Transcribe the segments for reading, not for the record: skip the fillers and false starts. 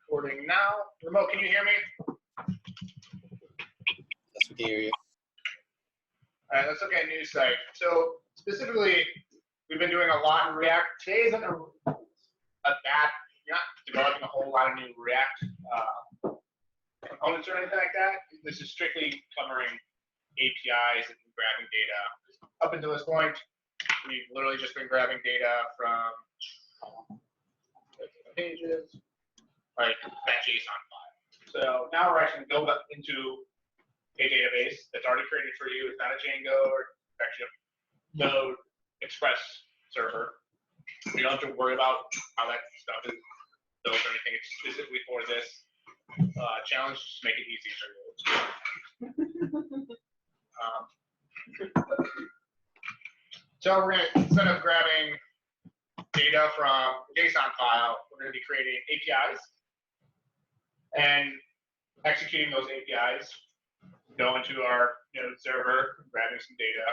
recording now. Remote, can you hear me? Yes, we can hear you. All right, let's look at news site. So specifically, we've been doing a lot in React. Today isn't a bad, you're not developing a whole lot of new React components or anything like that. This is strictly covering APIs and grabbing data. Up until this point, we've literally just been grabbing data from pages, like that JSON file. So now we're actually going to go into a database that's already created for you. It's not a Django or actually a Node Express server. You don't have to worry about how that stuff is built or anything. It's specifically for this challenge, just make it easy for you. So we're going to, instead of grabbing data from JSON file, we're going to be creating APIs and executing those APIs, going to our Node server, grabbing some data,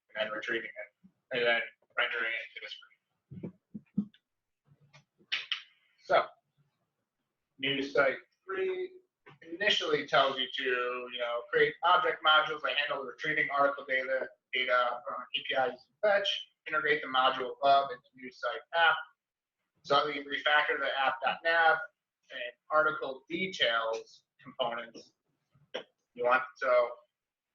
and then retrieving it, and then rendering it to the screen. So, news site 3 initially tells you to, create object modules that handle retrieving article data from API using fetch, integrate the module above into news site app. So we refactor the app.nav and article details components. So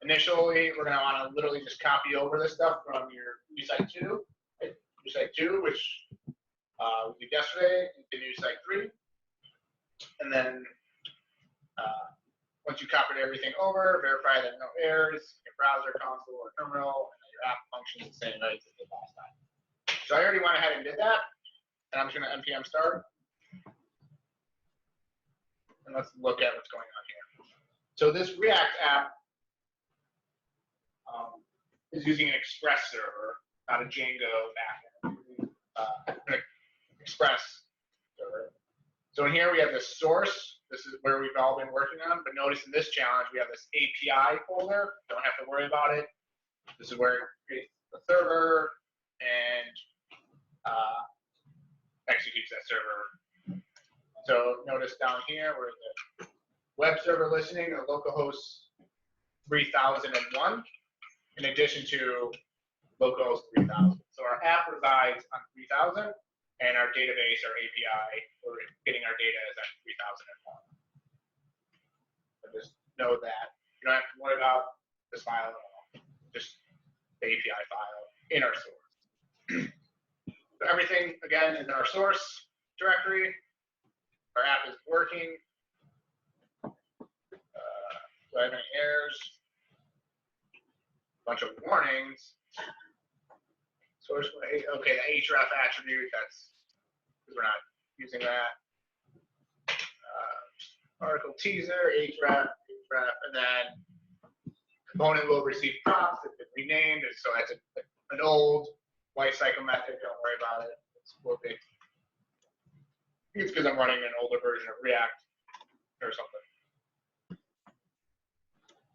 initially, we're going to want to literally just copy over this stuff from your news site 2, right? News site 2, which we did yesterday, into news site 3. And then once you copied everything over, verify that no errors, your browser, console, or terminal, and that your app functions the same way as it did last time. So I already went ahead and did that, and I'm just going to npm start. And let's look at what's going on here. So this React app is using an Express server, not a Django backend. Express server. So in here we have the source. This is where we've all been working on. But notice in this challenge we have this API folder. Don't have to worry about it. This is where it creates the server and executes that server. So notice down here we're the web server listening or localhost 3001 in addition to localhost 3000. So our app resides on 3000 and our database, our API, for getting our data is at 3001. So just know that. You don't have to worry about this file at all. Just the API file in our source. So everything, again, is in our source directory. Our app is working. Do I have any errors? Bunch of warnings. Source, okay, the href attribute, that's because we're not using that. Article teaser, href, and then component will receive prompts. It's been renamed, so that's an old lifecycle method. Don't worry about it. It's because I'm running an older version of React or something.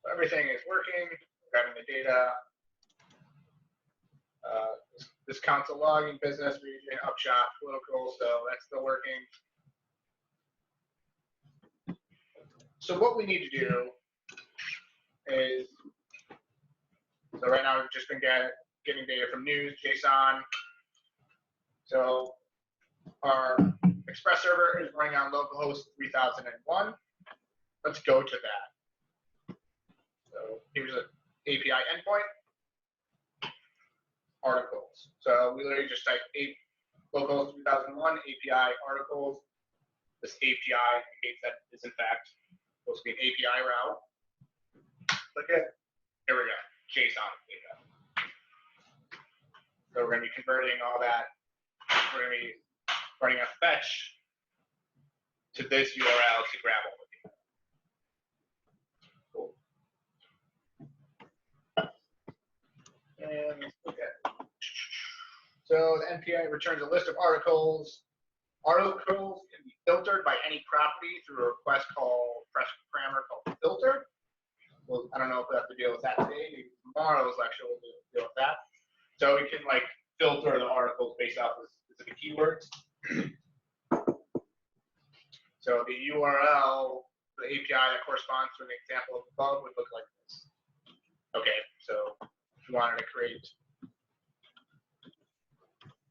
So everything is working. Grabbing the data. This console logging business, region, upshot, political, so that's still working. So what we need to do is, so right now we've just been getting data from news, JSON. So our Express server is running on localhost 3001. Let's go to that. So here's an API endpoint. Articles. So we literally just type localhost 3001 API articles. This API indicates that is in fact supposed to be an API route. Click it. Here we go. JSON data. So we're going to be converting all that. We're going to be running a fetch to this URL to grab all the data. Cool. And okay. So the NPI returns a list of articles. Articles can be filtered by any property through a request called parameter called filter. Well, I don't know if we have to deal with that today. Maybe tomorrow's lecture we'll deal with that. So we can like filter the articles based off of specific keywords. So the URL, the API that corresponds to an example above would look like this. Okay, so if you wanted to create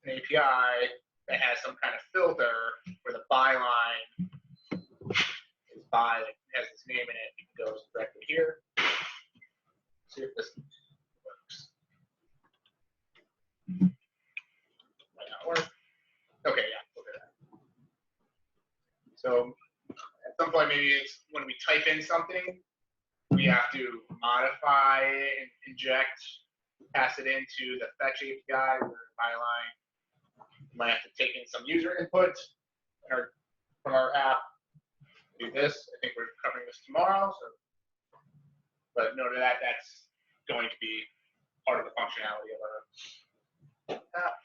an API that has some kind of filter where the byline is by, has its name in it, it goes directly here. See if this works. Might not work. Okay, yeah, look at that. So at some point, maybe it's when we type in something, we have to modify and inject, pass it into the fetch API or byline. We might have to take in some user input from our app. Do this. I think we're covering this tomorrow. So, but note that that's going to be part of the functionality of our app.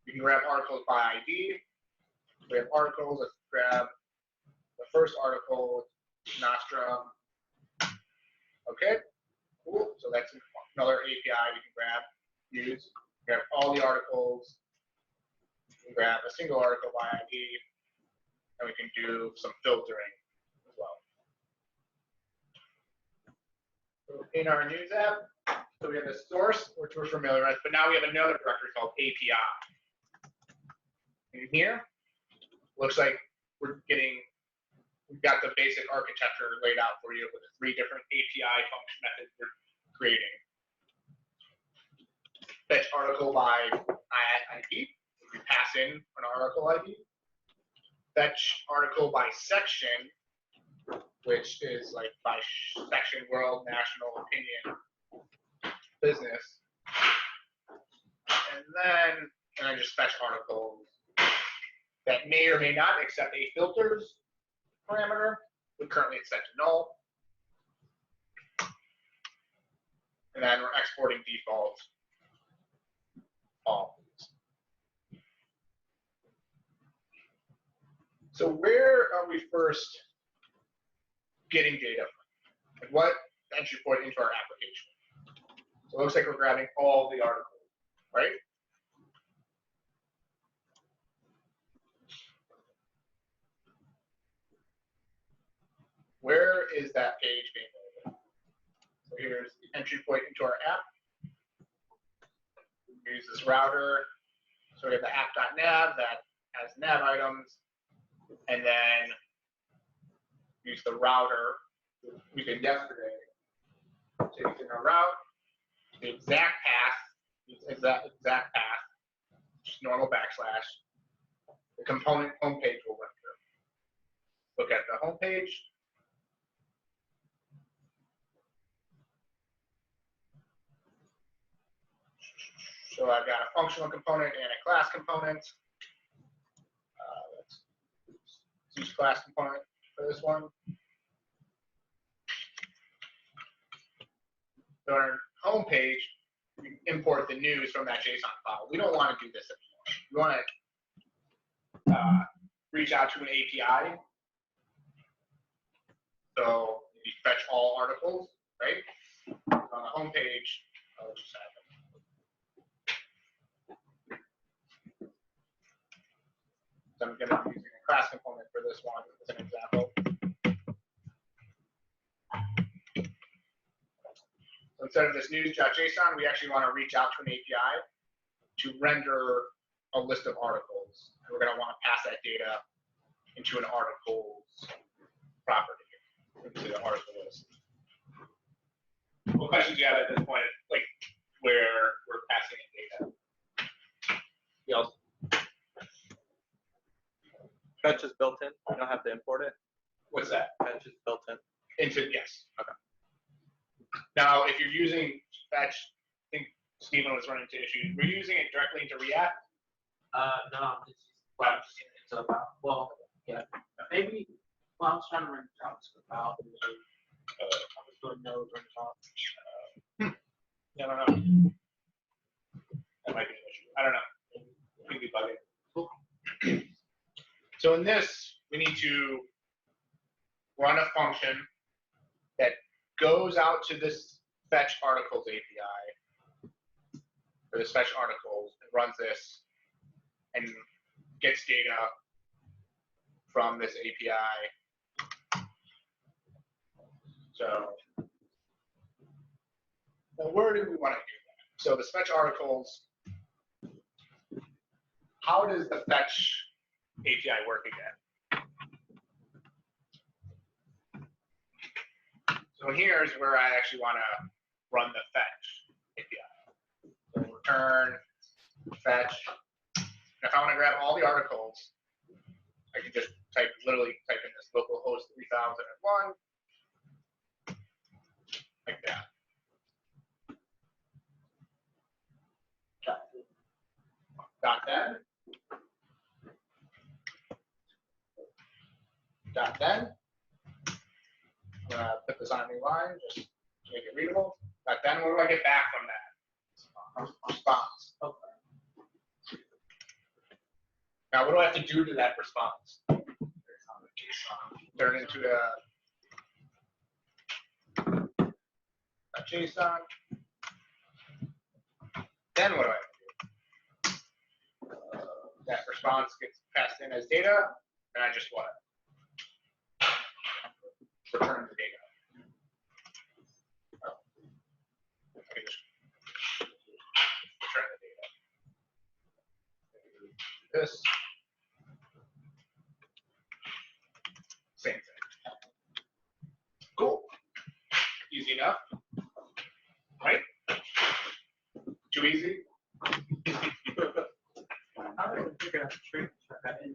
You can grab articles by ID. We have articles. Let's grab the first article, Nostrum. Okay, cool. So that's another API we can grab, use. Grab all the articles. We can grab a single article by ID, and we can do some filtering as well. So in our news app, so we have the source, which we're familiar with, but now we have another directory called API. In here, looks like we've got the basic architecture laid out for you with the 3 different API function methods we're creating. Fetch article by ID, we pass in an article ID. Fetch article by section, which is like by section, world, national, opinion, business. And then just fetch articles that may or may not accept a filters parameter. We currently it's set to null. And then we're exporting default all. So where are we first getting data from? Like what entry point into our application? So it looks like we're grabbing all the articles, right? Where is that page being loaded? So here's the entry point into our app. We use this router. So we have the app.nav that has nav items, and then use the router we did yesterday. So using our route, the exact path, just normal backslash. The component homepage will run through. Look at the homepage. So I've got a functional component and a class component. Let's use class component for this one. So on our home page, we import the news from that JSON file. We don't want to do this anymore. We want to reach out to an API. So you fetch all articles, right? On the home page, I'll just have it. So I'm going to be using a class component for this one as an example. So instead of this news.json, we actually want to reach out to an API to render a list of articles. And we're going to want to pass that data into an articles property, into the article list. What questions do you have at this point, like where we're passing in data? Yes. Fetch is built in. You don't have to import it. What's that? Fetch is built in. Into, yes. Okay. Now, if you're using fetch, I think Stephen was running into issues. We're using it directly into React. No, I'm just using it into about. Well, yeah, maybe. Well, I was trying to run JavaScript out. I was doing Node run top. I don't know. That might be an issue. I don't know. It could be bugging. So in this, we need to run a function that goes out to this fetch articles API, or this fetch articles, and runs this and gets data from this API. So, well, where do we want to do that? So the fetch articles, how does the fetch API work again? So here's where I actually want to run the fetch API. So return, fetch. And if I want to grab all the articles, I can just literally type in this localhost 3001, like that. .then. .then. I'm gonna put this on a new line just to make it readable. .then, what do I get back from that? Response. Okay. Now, what do I have to do to that response? Turn it into a JSON. Then what do I have to do? That response gets passed in as data, and I just what? Return the data. I can just return the data. This. Same thing. Cool. Easy enough. Right? Too easy? I don't even figure out the trick to put that in.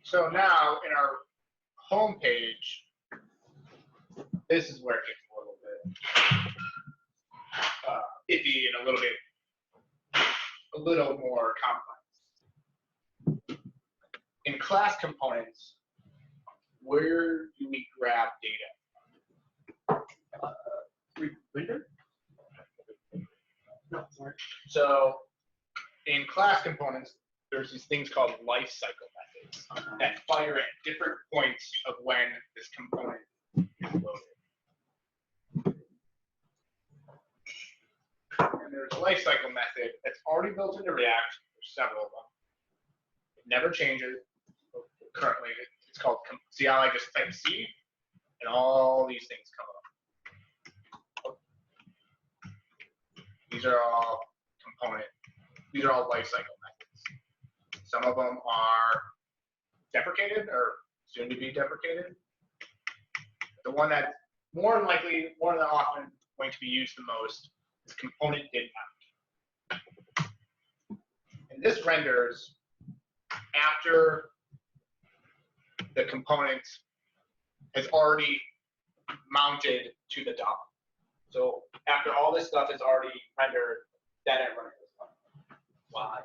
So now in our home page, this is where it gets a little bit iffy and a little more complex. In class components, where do we grab data? Winter? No, sorry. So in class components, there's these things called life cycle methods that fire at different points of when this component is loaded. And there's a life cycle method that's already built into React. There's several of them. It never changes. Currently, it's called CLI. Just type C, and all these things come up. These are all these are all life cycle methods. Some of them are deprecated or soon to be deprecated. The one that's more than often going to be used the most is component did mount. And this renders after the component has already mounted to the DOM. So after all this stuff is already rendered, then it renders. Why?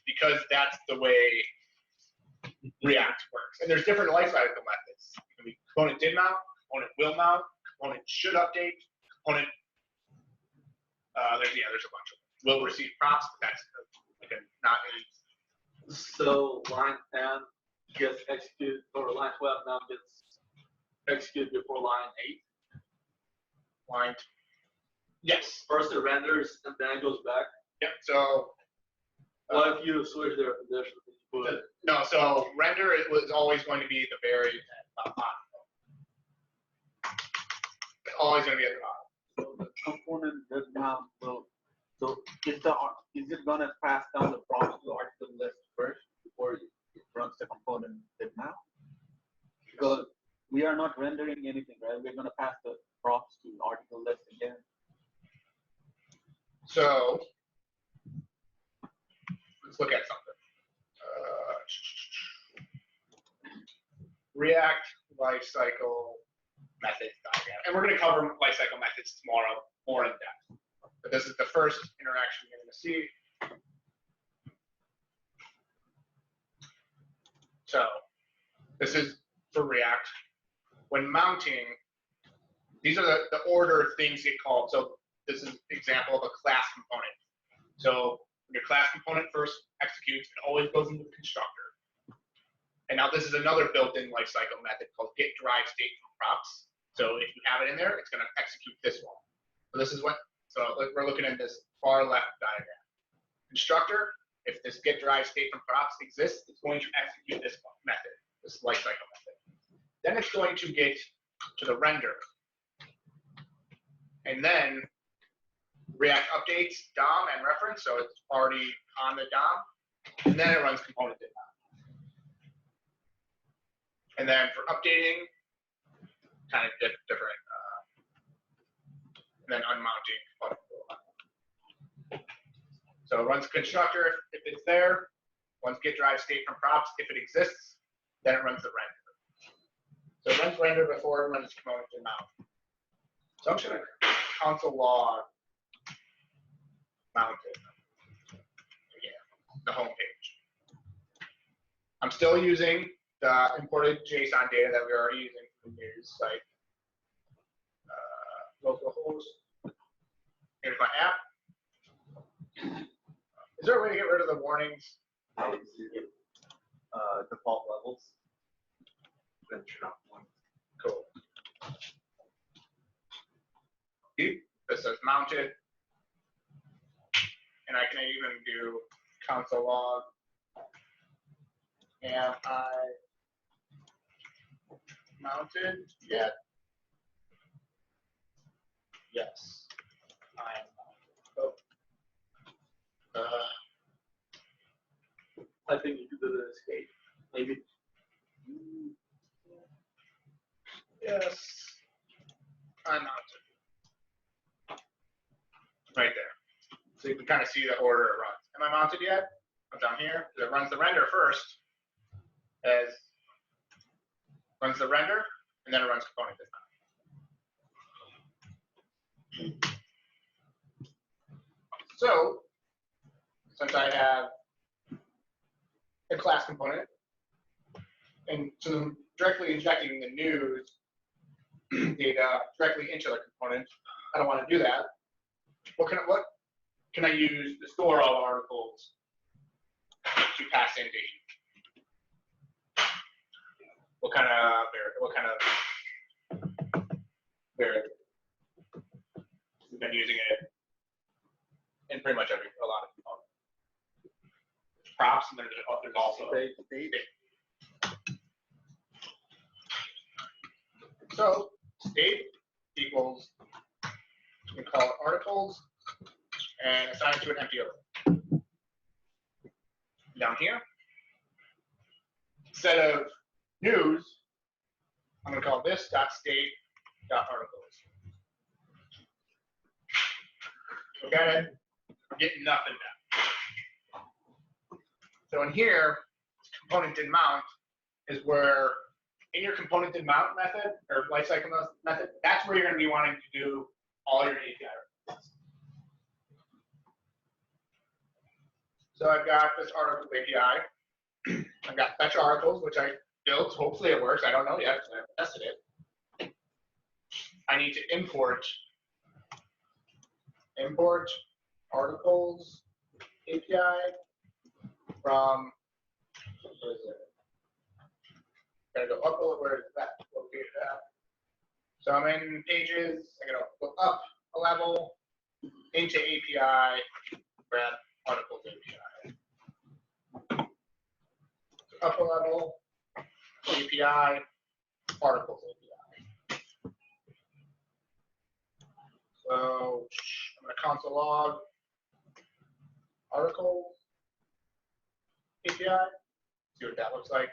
Because that's the way React works. And there's different lifecycle methods. It can be component did mount, component will mount, component should update, component, there's a bunch of them. Will receive props, but that's not any. So line 10 gets executed, or line 12 now gets executed before line 8. Line. Yes. First it renders and then it goes back. Yep. So. What if you switch their conditions? No. So render it was always going to be the very bottom. It's always going to be at the bottom. So the component does not will. So is it gonna pass down the props to article list first before it runs the component did now? Because we are not rendering anything, right? We're gonna pass the props to article list again. So let's look at something. React lifecycle methods diagram, and we're going to cover lifecycle methods tomorrow more in depth. But this is the first interaction you're going to see. So this is for React. When mounting, these are the order things get called. So this is an example of a class component. So when your class component first executes, it always goes into the constructor. And now this is another built-in lifecycle method called get drive state from props. So if you have it in there, it's going to execute this one. So this is what. So we're looking at this far left diagram. Constructor, if this get derived state from props exists, it's going to execute this method, this lifecycle method. Then it's going to get to the render. And then React updates DOM and reference, so it's already on the DOM. And then it runs component did not. And then for updating, kind of different, and then unmounting. So it runs constructor if it's there. Once get derived state from props, if it exists, then it runs the render. So it runs render before it runs component did mount. So I'm just going to console log mounted. Again, the home page. I'm still using the imported JSON data that we're already using from the news site. Localhost. Here's my app. Is there a way to get rid of the warnings? Default levels. Then turn off one. Cool. This says mounted. And I can even do console log. Am I mounted yet? Yes. I am mounted. Oh. I think you could do the escape, maybe. Yes. I'm mounted. Right there. So you can kind of see the order it runs. Am I mounted yet? I'm down here. It runs the render first. Runs the render, and then it runs component design. So, since I have a class component, and so I'm directly injecting the news data directly into the component, I don't want to do that. What can I use to store all articles to pass in data? What kind of variable? We've been using it in pretty much a lot of components. Props, and there's also State. So state equals, we call it articles, and assign it to an empty array. Down here, instead of news, I'm going to call this .state.articles. Look at it, we're getting nothing now. So in here, component did mount is where in your component did mount method or lifecycle method, that's where you're going to be wanting to do all your API requests. So I've got this article API. I've got fetch articles, which I built. Hopefully it works. I don't know yet because I haven't tested it. I need to import articles API from, where is it? Gotta go up, where is that located at? So I'm in pages, I gotta go up a level into API, grab articles API. So up a level, API, articles API. So I'm gonna console log articles API, see what that looks like.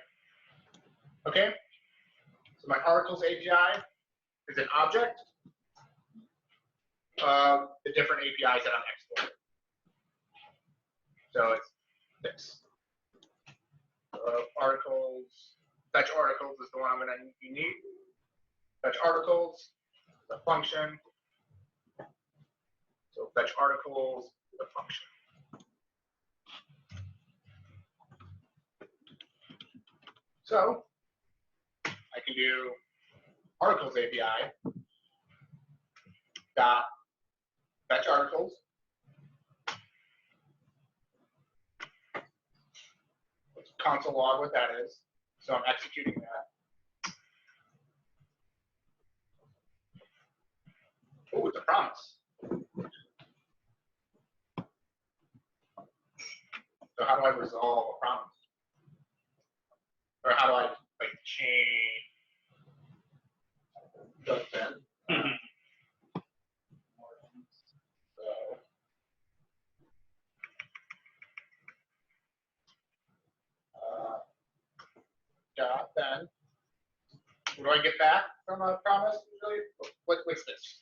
Okay, so my articles API is an object of the different APIs that I'm exporting. So it's this. Articles, fetch articles is the one I'm going to need. Fetch articles, the function. So fetch articles, the function. So I can do articles API dot fetch articles. Let's console log what that is. So I'm executing that. Oh, it's a promise. So how do I resolve a promise? Or how do I like change? Does then. So dot then. What do I get back from a promise usually? What's this?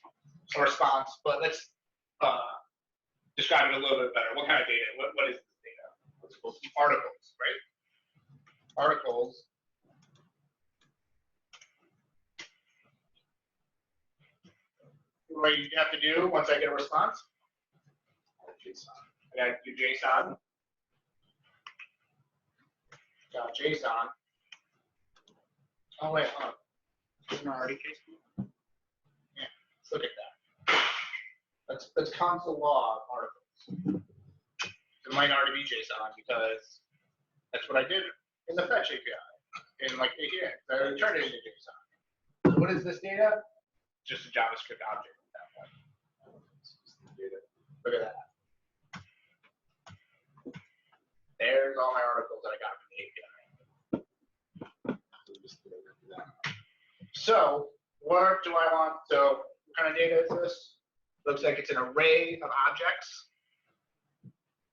A response, but let's describe it a little bit better. What kind of data? What is this data? What's supposed to be articles, right? Articles. What do you have to do once I get a response? I gotta do JSON. Got JSON. Oh wait, hold on. Isn't there already JSON? Yeah, let's look at that. Let's console log articles. It might already be JSON because that's what I did in the fetch API. In like here, I already turned it into JSON. So what is this data? Just a JavaScript object at that point. Look at that. There's all my articles that I got from the API. So what do I want? So what kind of data is this? Looks like it's an array of objects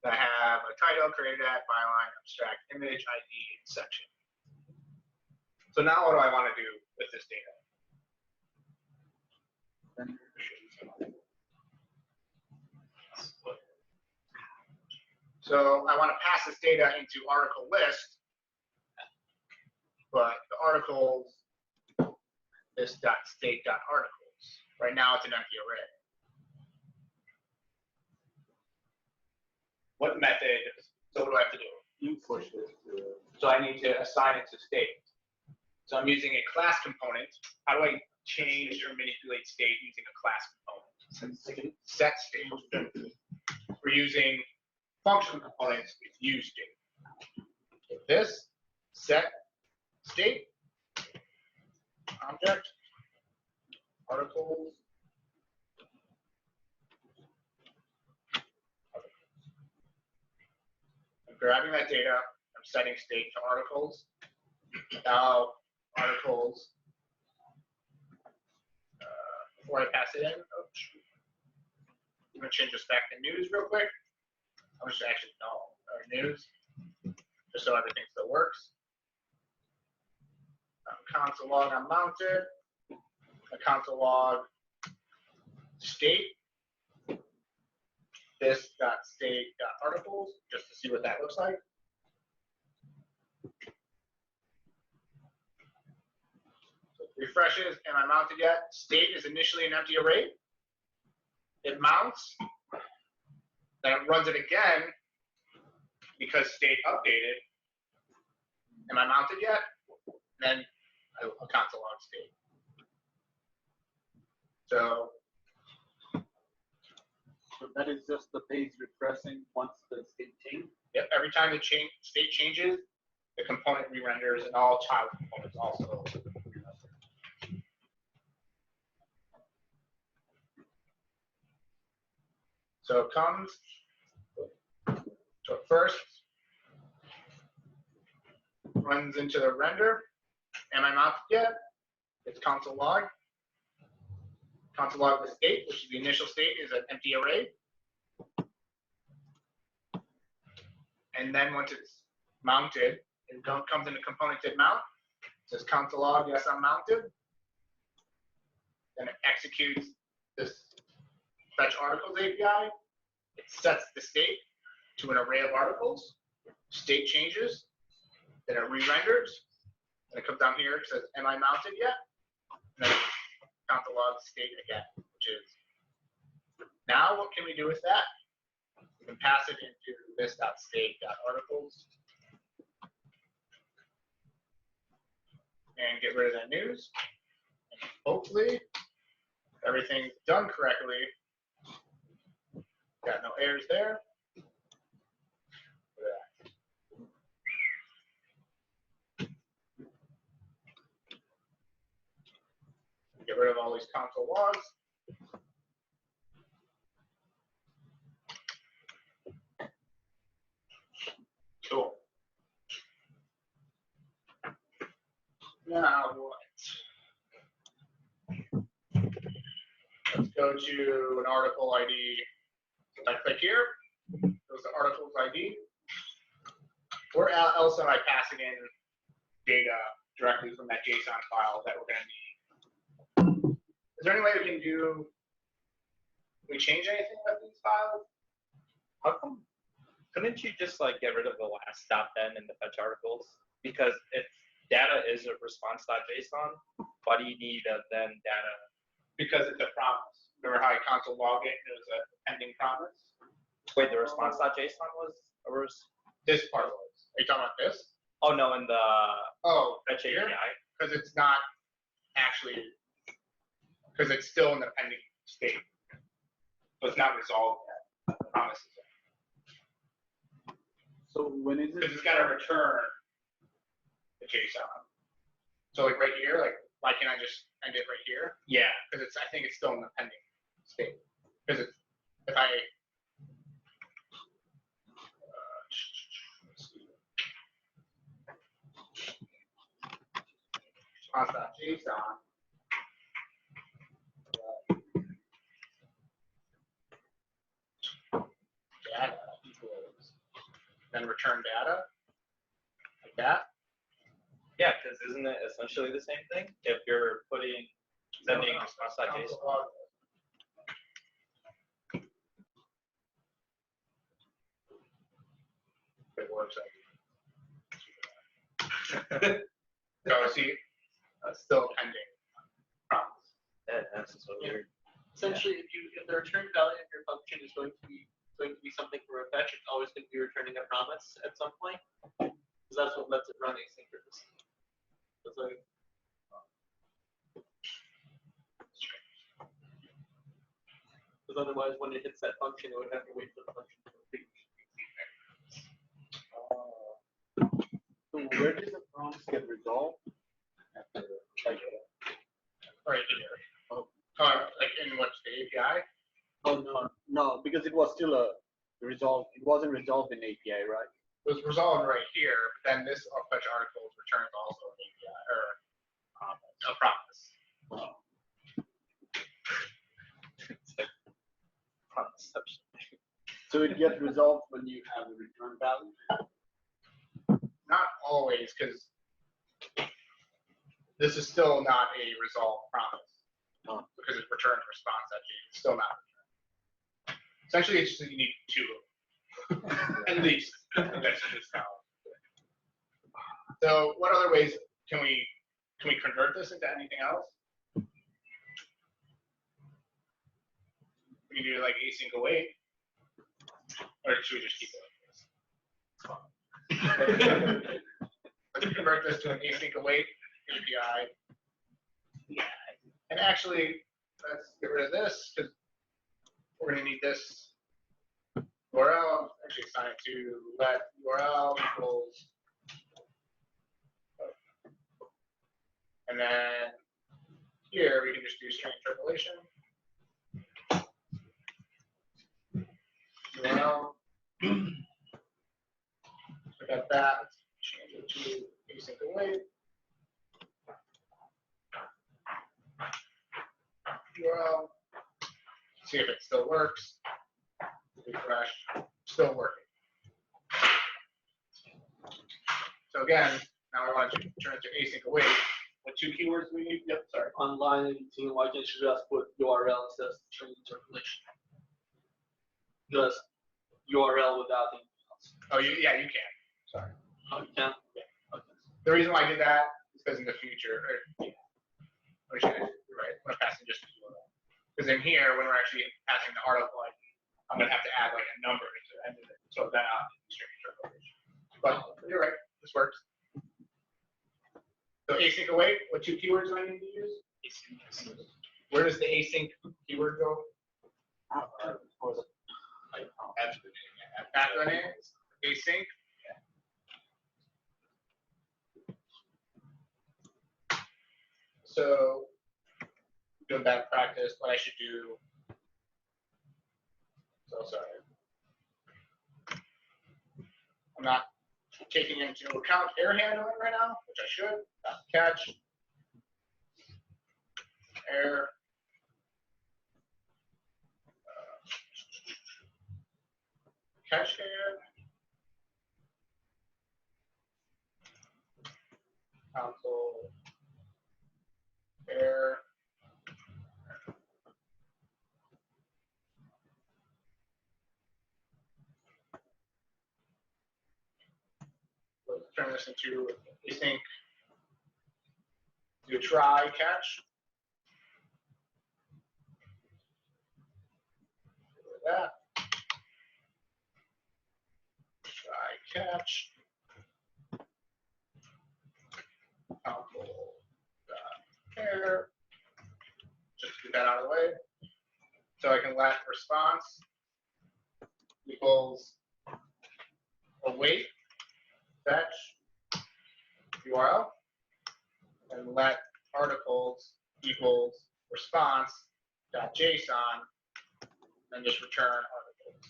that have a title, created at, byline, abstract, image, ID, and section. So now what do I want to do with this data? So I want to pass this data into article list, but the articles, this dot state dot articles. Right now it's an empty array. What method? So what do I have to do? You push it. So I need to assign it to state. So I'm using a class component. How do I change or manipulate state using a class component? Set state. We're using function components with use state. This set state object articles. I'm grabbing that data. I'm setting state to articles. Now articles. Before I pass it in, oh, shoot. I'm gonna change this back to news real quick. I'm just actually news, just so everything still works. Console log unmounted. A console log state. This dot state dot articles, just to see what that looks like. So refreshes. Am I mounted yet? State is initially an empty array. It mounts. Then it runs it again because state updated. Am I mounted yet? Then a console log state. So that is just the page refreshing once the state changes. Yep, every time the state changes, the component re-renders and all child components also re-render. So it comes, so first runs into the render. Am I mounted yet? It's console log. Console log the state, which is the initial state, is an empty array. And then once it's mounted, it comes in the component did mount. It says console log, yes, I'm mounted. Then it executes this fetch articles API. It sets the state to an array of articles. State changes. Then it re-renders. Then it comes down here. It says, am I mounted yet? And then console log state again, which is now what can we do with that? We can pass it into this dot state dot articles and get rid of that news. And hopefully everything's done correctly. Got no errors there. Get rid of all these console logs. Now what? Let's go to an article ID. If I click here, goes to articles ID. Or else am I passing in data directly from that JSON file that we're going to need? Is there any way we can do? We change anything about these files? How come? Couldn't you just like get rid of the last stop then in the fetch articles? Because if data is a response.json, why do you need a then data? Because it's a promise. Remember how I console log it and it was a pending promise? Wait, the response.json was or was? This part was. Are you talking about this? Oh no, in the Oh, fetch here? API. Because it's not actually, because it's still in the pending state. So it's not resolved yet. The promise is there. So when is Because it? it's got to return the JSON. So like right here, like why can't I just end it right here? Yeah. Because I think it's still in the pending state. Because it's, if I, let's see. Response.json. Data equals, then return data, like that. Yeah, because isn't it essentially the same thing? If you're sending response.json. It works. So see, still pending promise. Yeah, that's so weird. Essentially, if the return value of your function is going to be something for a fetch, it's always going to be returning a promise at some point. Because that's what lets it run asynchronous. That's like, because otherwise, when it hits that function, it would have to wait for the function to complete. So where does the promise get resolved? Right here. Oh. Like in what's the API? Oh no, because it was still a resolved. It wasn't resolved in API, right? It was resolved right here, but then this fetch articles returns also an API or a promise. It's like promise. So it gets resolved when you have the return value. Not always, because this is still not a resolved promise. Oh. Because it returns response actually. It's still not returned. Essentially, it's just that you need two of them. At least. That's just how. So what other ways can we convert this into anything else? We can do like async await. Or should we just keep it? Let's convert this to an async await API. Yeah. And actually, let's get rid of this because we're going to need this URL. Actually, assign it to let URL equals. And then here we can just do string interpolation. URL. We got that. Let's change it to async await. URL. See if it still works. Refresh. Still working. So again, now we want to turn it to async await. What two keywords do we need? Yep, sorry. On line 18, why can't you just put URL instead of string interpolation? Just URL without anything else. Oh, yeah, you can. Sorry. Oh, you can? Okay. The reason why I did that is because in the future, you're right, when I'm passing just the URL. Because in here, when we're actually passing the article ID, I'm going to have to add like a number to the end of it. So then I'll do string interpolation. But you're right, this works. So async await, what two keywords do I need to use? Async. Where does the async keyword go? After the name, async. So, doing bad practice, what I should do. So sorry. I'm not taking into account error handling right now, which I should. Catch. Error. Catch error. Console. Error. Let's turn this into async. Do try catch. That. Try catch. Console. Error. Just get that out of the way. So I can let response equals await fetch URL and let articles equals response dot JSON and just return articles.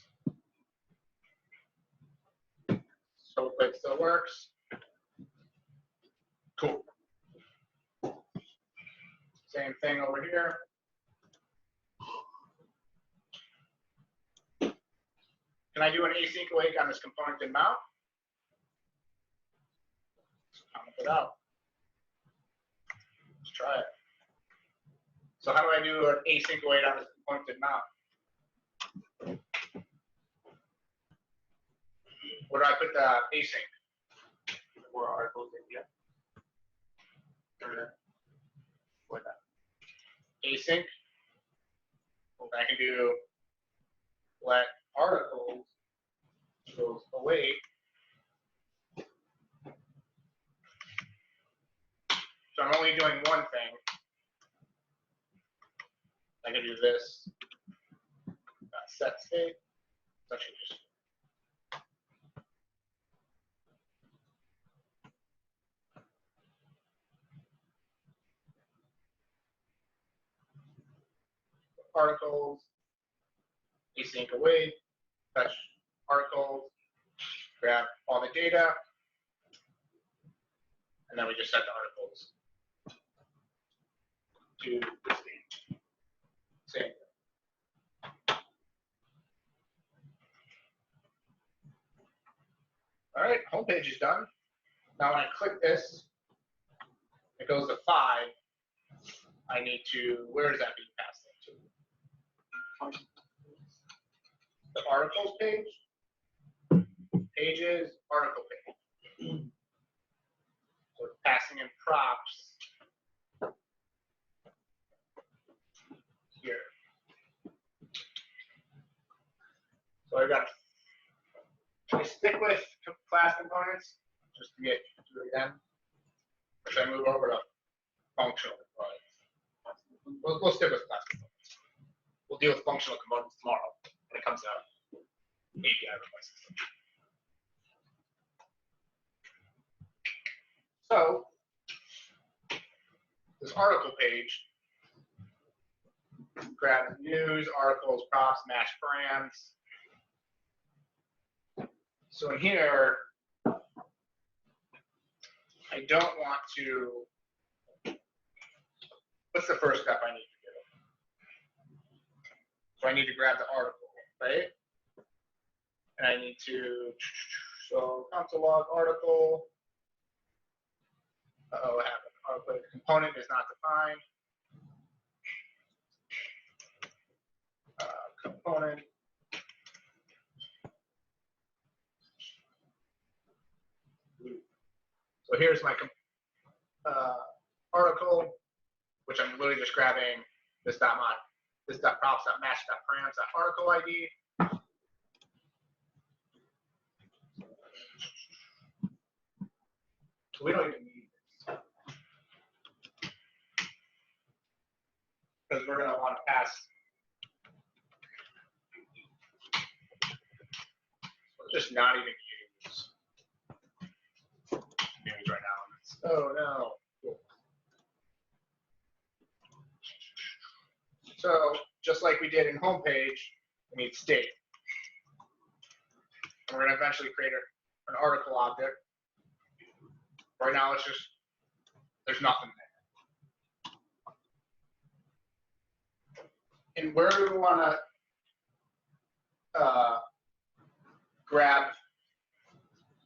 So it still works. Cool. Same thing over here. Can I do an async awake on this component in mount? Let's comment it out. Let's try it. So how do I do an async await on this component in mount? Where do I put the async? More articles in here. What that? Async. I can do let articles goes await. So I'm only doing one thing. I can do this. Set state. That should just. Articles. Async await. Fetch articles. Grab all the data. And then we just set the articles to this thing. Same. All right, homepage is done. Now when I click this, it goes to 5. I need to, where is that being passed into? The articles page. Pages, article page. So it's passing in props here. So I've got, I stick with class components just to get to it again. Or should I move over to functional components? We'll stick with class components. We'll deal with functional components tomorrow when it comes out API requests. So this article page grabs news, articles, props, match params. So in here, I don't want to, what's the first step I need to do? So I need to grab the article, right? And I need to, so console log article. Uh-oh, what happened? Article component is not defined. Component. So here's my article, which I'm literally just grabbing this dot mod, this dot props dot match dot params dot article ID. So we don't even need this because we're going to want to pass. Just not even use news right now. Oh no. Cool. So just like we did in homepage, we need state. And we're going to eventually create an article object Right now, it's just, there's nothing there. And where do we want to grab,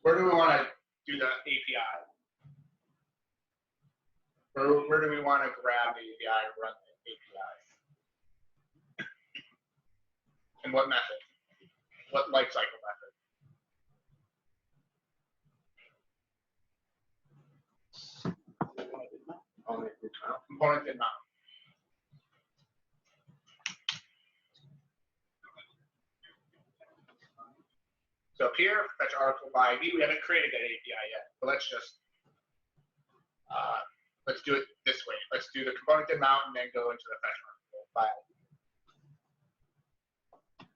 where do we want to do the API? Where do we want to grab the API, run the API? And what method? What lifecycle method? Component did not. So up here, fetch article by ID. We haven't created that API yet, but let's just let's do it this way. Let's do the component did mount and then go into the fetch article by ID.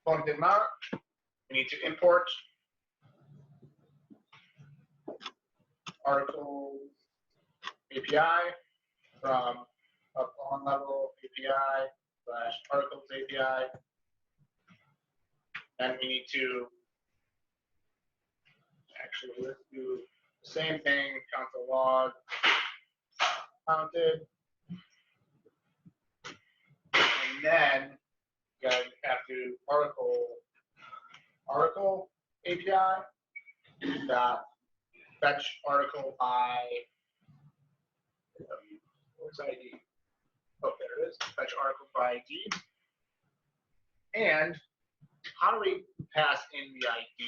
Component did mount. We need to import article API from up on level API / articles API. And we need to actually let's do the same thing, console log mounted. And then you guys have to article API dot fetch article by where's ID? Oh, there it is. Fetch article by ID. And how do we pass in the ID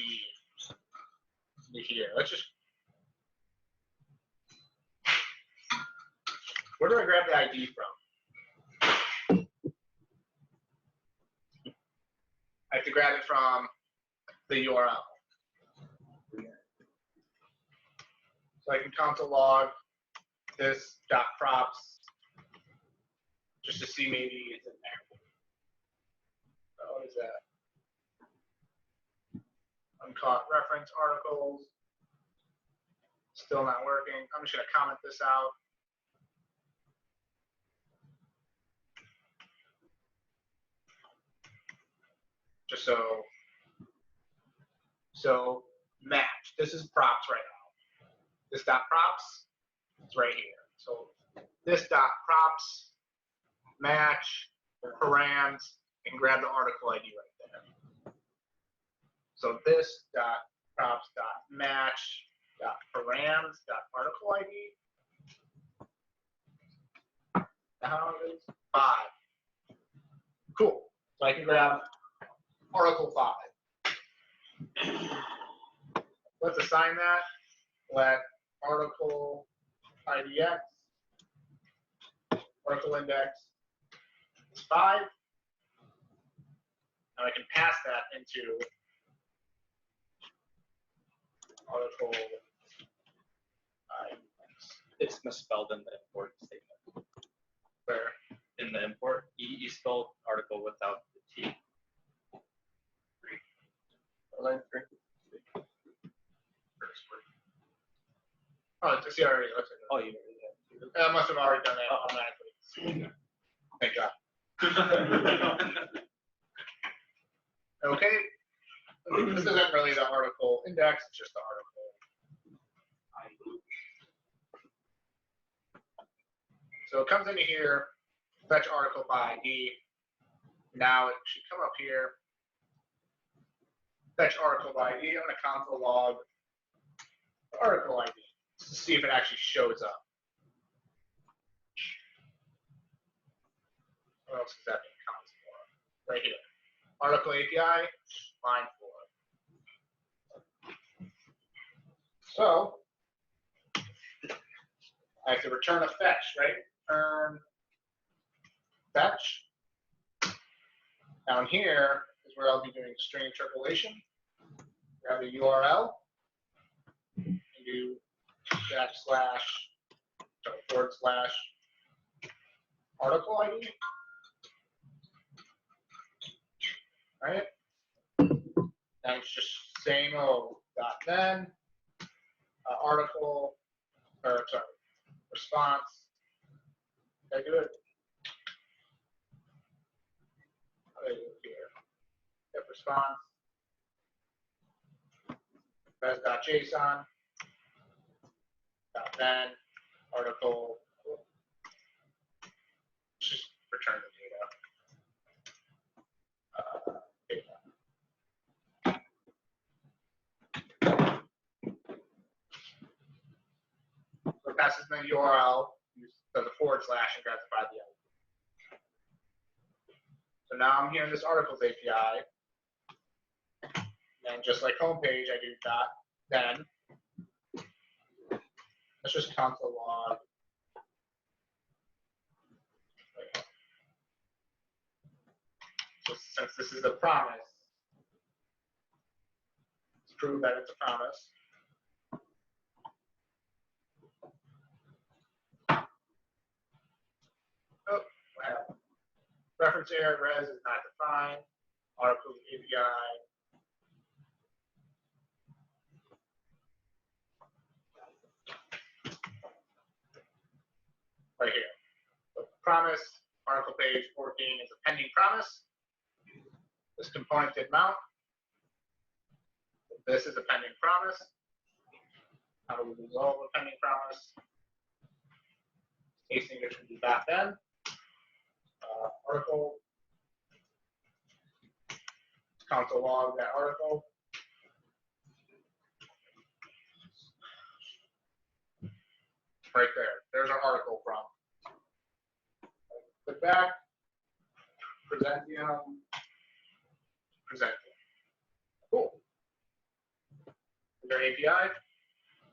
here? Let's just, where do I grab the ID from? I have to grab it from the URL. So I can console log this dot props just to see maybe it's in there. So what is that? Uncaught reference articles. Still not working. I'm just going to comment this out. Just so match. This is props right now. This dot props is right here. So this dot props match params and grab the article ID right there. So this dot props dot match dot params dot article ID. How is 5? Cool. So I can grab article 5. Let's assign that. Let article IDX article index is 5. Now I can pass that into article IDX. It's misspelled in the import statement. Where? In the import, you spelled article without the T. Line 3. Oh, it's already. Oh, you I must have already done that automatically. Thank God. Okay. This isn't really the article index, it's just the article. So it comes into here, fetch article by ID. Now it should come up here. Fetch article by ID. I'm going to console log the article ID to see if it actually shows up. What else is that being console log? Right here. Article API, line 4. So I have to return a fetch, right? Return fetch. Down here is where I'll be doing string interpolation. Grab the URL and do / article ID. Right? Now it's just same old dot then article or sorry response. Did I do it? How do I do it here? Get response. Res.json. then article, just return the data. So it passes the URL, does a / and grabs the ID. So now I'm here in this articles API, and just like homepage, I do dot then. Let's just console log. So since this is a promise, let's prove that it's a promise. Oh, wow. Reference area res is not defined. Articles API. Right here. So promise, article page 14 is a pending promise. This component did mount. This is a pending promise. How do we resolve a pending promise? Async should be back then. Article. Console log that article. Right there. There's our article from. Click back. Presentium. Presentium. Cool. Is there an API?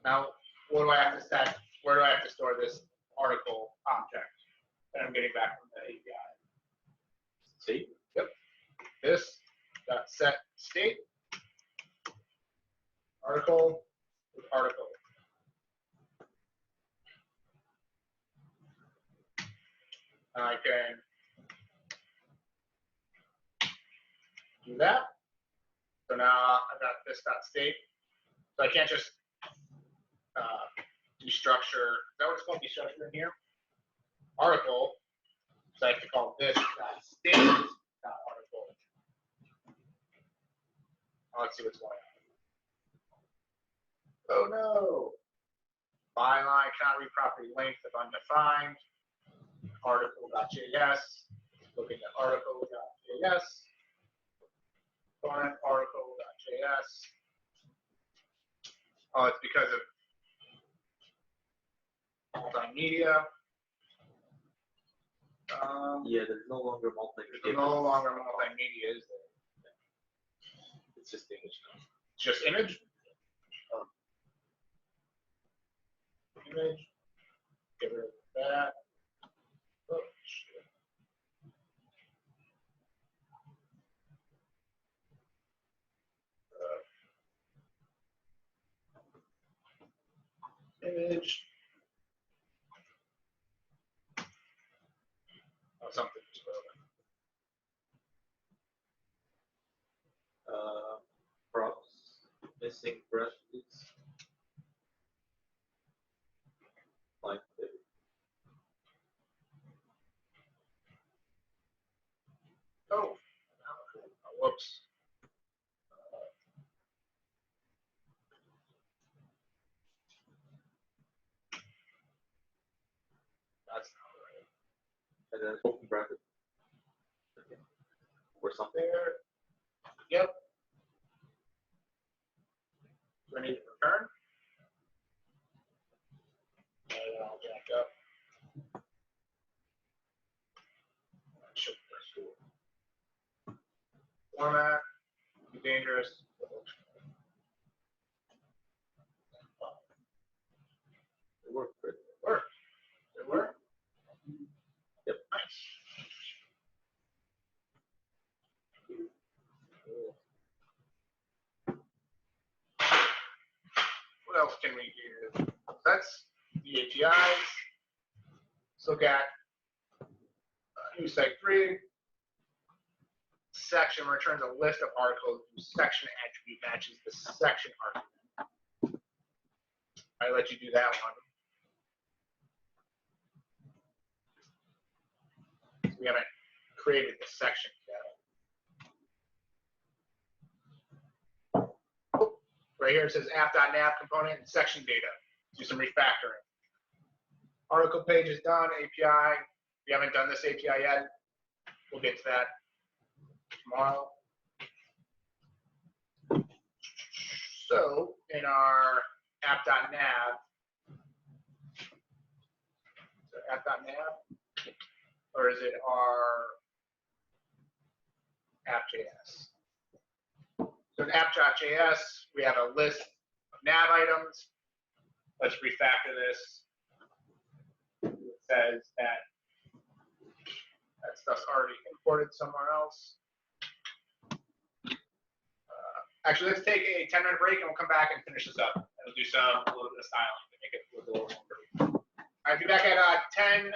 Now, what do I have to set? Where do I have to store this article object that I'm getting back from the API? See? Yep. This dot set state article with article. I can do that. So now I've got this dot state. So I can't just destructure. Is that what it's called? Destructure in here? Article. So I have to call this dot state dot article. Let's see what's going on. Oh no. Byline cannot read property length if undefined. Article.js. Looking at article.js. Component article.js. Oh, it's because of multimedia. Yeah, there's no longer multimedia. There's no longer multimedia, is there? It's just image now. It's just image. Image. Get rid of that. Oh, shit. Image. Oh, something just broken. Props. Missing brushes. Like the Oh, whoops. That's not right. and then open bracket. Okay. Or something. There. Yep. Do I need to return? I'll jack up. Should press format. Be dangerous. It worked. Right? Work. It work. Yep. Nice. What else can we do? That's the APIs. Let's look at new site 3. Section returns a list of articles whose section attribute matches the section argument. I let you do that one. We haven't created the section yet. Oh, right here it says app.nav component and section data. Do some refactoring. Article page is done, API. We haven't done this API yet. We'll get to that tomorrow. So in our app.nav, or is it our app.js? So in app.js, we have a list of nav items. Let's refactor this. It says that stuff's already imported somewhere else. Actually, let's take a 10-minute break and we'll come back and finish this up. And we'll do a little bit of styling to make it look a little more pretty. I'll be back at 10:57.